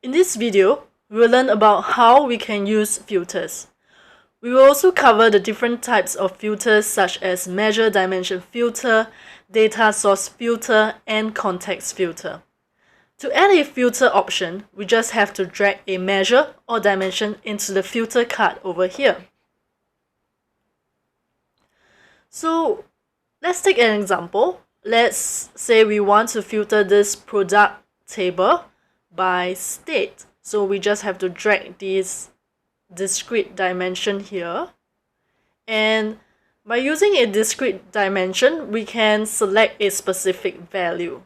In this video, we will learn about how we can use filters. We will also cover the different types of filters such as measure dimension filter, data source filter, and context filter. To add a filter option, we just have to drag a measure or dimension into the filter card over here. So let's take an example. Let's say we want to filter this product table by state. So we just have to drag this discrete dimension here. And by using a discrete dimension, we can select a specific value.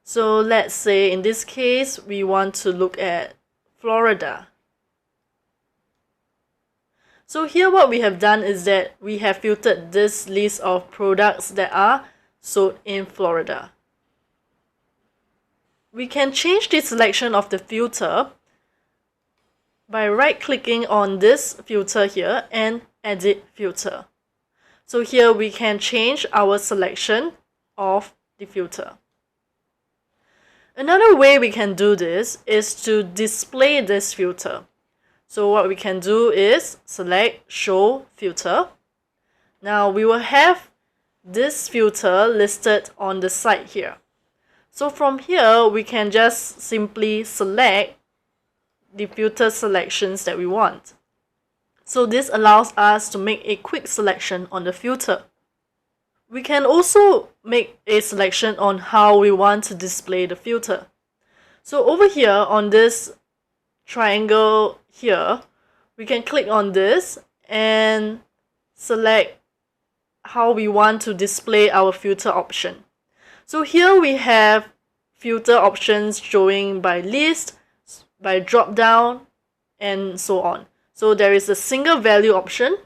So let's say in this case, we want to look at Florida. So here what we have done is that we have filtered this list of products that are sold in Florida. We can change the selection of the filter by right-clicking on this filter here and edit filter. So here we can change our selection of the filter. Another way we can do this is to display this filter. So what we can do is select Show Filter. Now we will have this filter listed on the side here. So from here, we can just simply select the filter selections that we want. So this allows us to make a quick selection on the filter. We can also make a selection on how we want to display the filter. So over here on this triangle here, we can click on this and select how we want to display our filter option. So here we have filter options showing by list, by drop down, and so on. So there is a single value option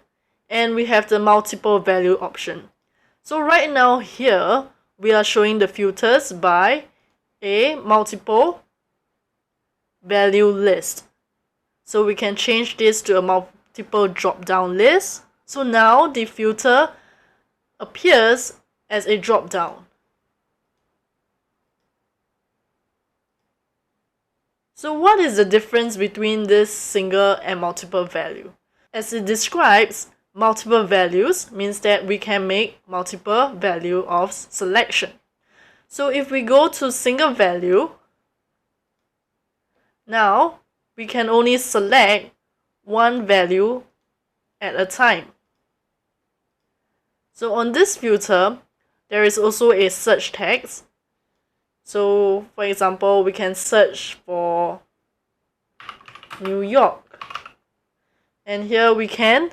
and we have the multiple value option. So right now here we are showing the filters by a multiple value list. So we can change this to a multiple drop down list. So now the filter appears as a drop down. So what is the difference between this single and multiple value? As it describes, multiple values means that we can make multiple value of selection. So if we go to single value, now we can only select one value at a time. So on this filter, there is also a search text. So for example, we can search for New York. And here we can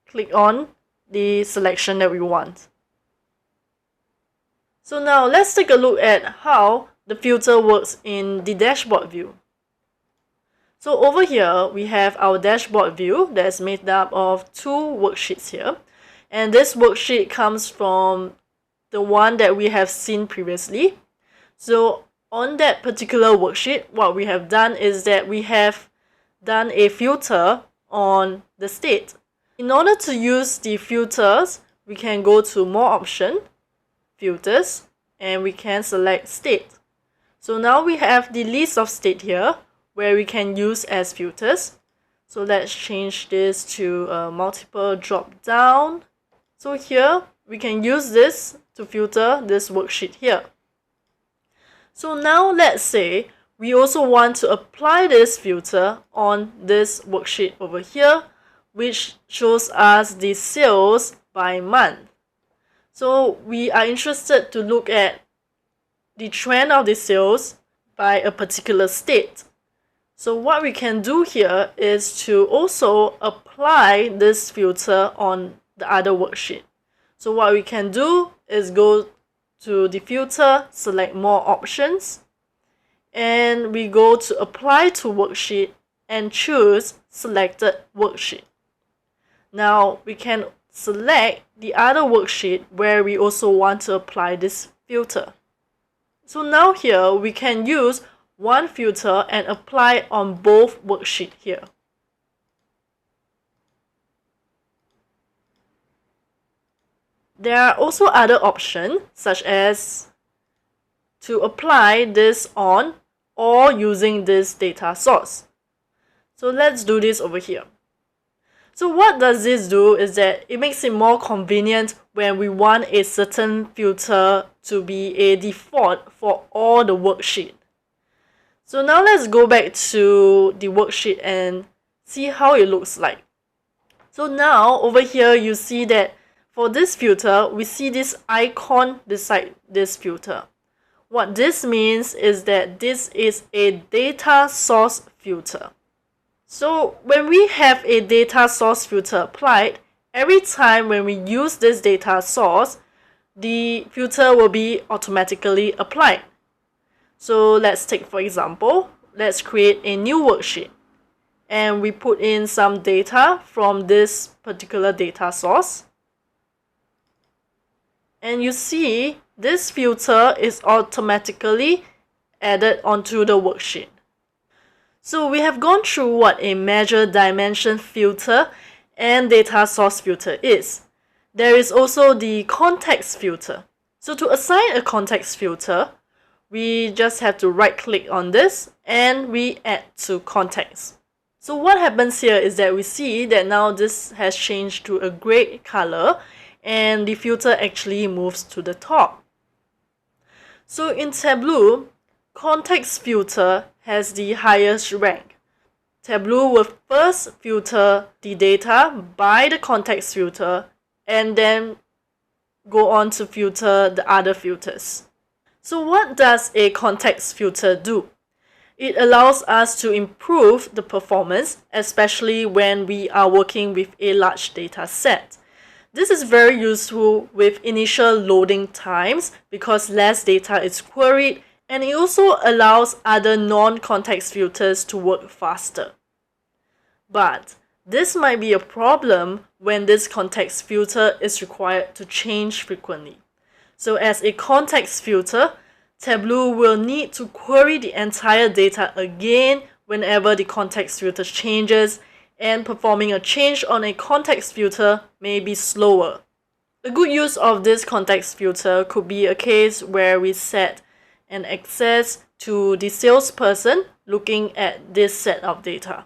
click on the selection that we want. So now let's take a look at how the filter works in the dashboard view. So over here, we have our dashboard view that's made up of two worksheets here. And this worksheet comes from the one that we have seen previously. So on that particular worksheet, what we have done is that we have done a filter on the state. In order to use the filters, we can go to More Option, Filters, and we can select State. So now we have the list of state here where we can use as filters. So let's change this to a multiple drop down. So here we can use this to filter this worksheet here. So now let's say we also want to apply this filter on this worksheet over here, which shows us the sales by month. So we are interested to look at the trend of the sales by a particular state. So what we can do here is to also apply this filter on the other worksheet. So what we can do is go to the filter, select More Options, and we go to Apply to Worksheet and choose Selected Worksheet. Now we can select the other worksheet where we also want to apply this filter. So now here we can use one filter and apply on both worksheets here. There are also other options such as to apply this on or using this data source. So let's do this over here. So what does this do is that it makes it more convenient when we want a certain filter to be a default for all the worksheet. So now let's go back to the worksheet and see how it looks like. So now over here you see that for this filter, we see this icon beside this filter. What this means is that this is a data source filter. So when we have a data source filter applied, every time when we use this data source, the filter will be automatically applied. So let's take, for example, let's create a new worksheet and we put in some data from this particular data source. And you see this filter is automatically added onto the worksheet. So we have gone through what a measure dimension filter and data source filter is. There is also the context filter. So to assign a context filter, we just have to right click on this and we add to context. So what happens here is that we see that now this has changed to a gray color and the filter actually moves to the top. So in Tableau, context filter has the highest rank. Tableau will first filter the data by the context filter and then go on to filter the other filters. So what does a context filter do? It allows us to improve the performance, especially when we are working with a large data set. This is very useful with initial loading times because less data is queried, and it also allows other non-context filters to work faster. But this might be a problem when this context filter is required to change frequently. So as a context filter, Tableau will need to query the entire data again whenever the context filter changes, and performing a change on a context filter may be slower. A good use of this context filter could be a case where we set an access to the salesperson looking at this set of data.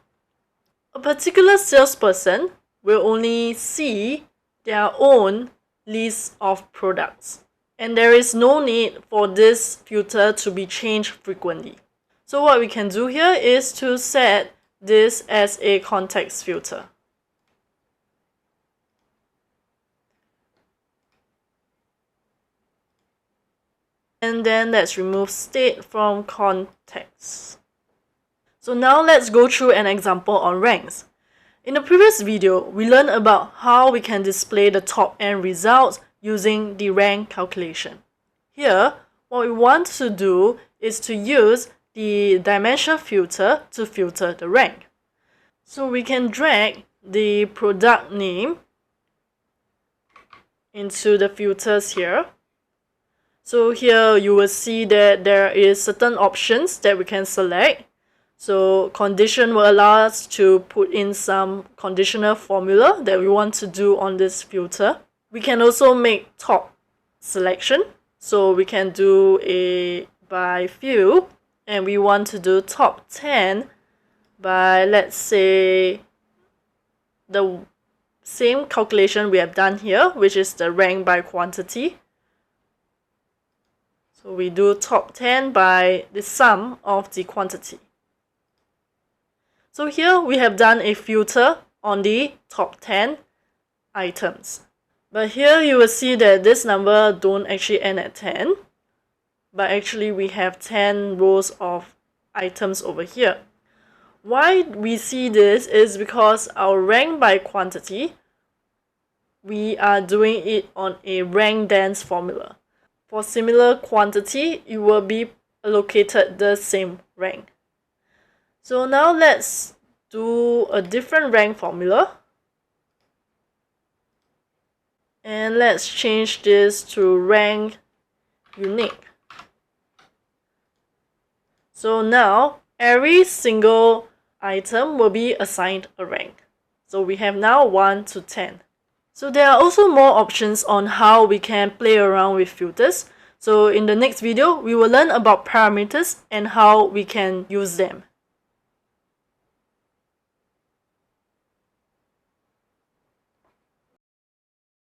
A particular salesperson will only see their own list of products, and there is no need for this filter to be changed frequently. So what we can do here is to set this as a context filter. And then let's remove state from context. So now let's go through an example on ranks. In the previous video, we learned about how we can display the top end results using the rank calculation. Here, what we want to do is to use the dimension filter to filter the rank. So we can drag the product name into the filters here. So here you will see that there is certain options that we can select. So condition will allow us to put in some conditional formula that we want to do on this filter. We can also make top selection. So we can do a by field, and we want to do top 10 by, let's say, the same calculation we have done here, which is the rank by quantity. So we do top 10 by the sum of the quantity. So here we have done a filter on the top 10 items. But here you will see that this number don't actually end at 10, but actually we have 10 rows of items over here. Why we see this is because our rank by quantity, we are doing it on a rank dense formula. For similar quantity, it will be allocated the same rank. So now let's do a different rank formula. And let's change this to rank unique. So now every single item will be assigned a rank. So we have now 1 to 10. So there are also more options on how we can play around with filters. So in the next video, we will learn about parameters and how we can use them.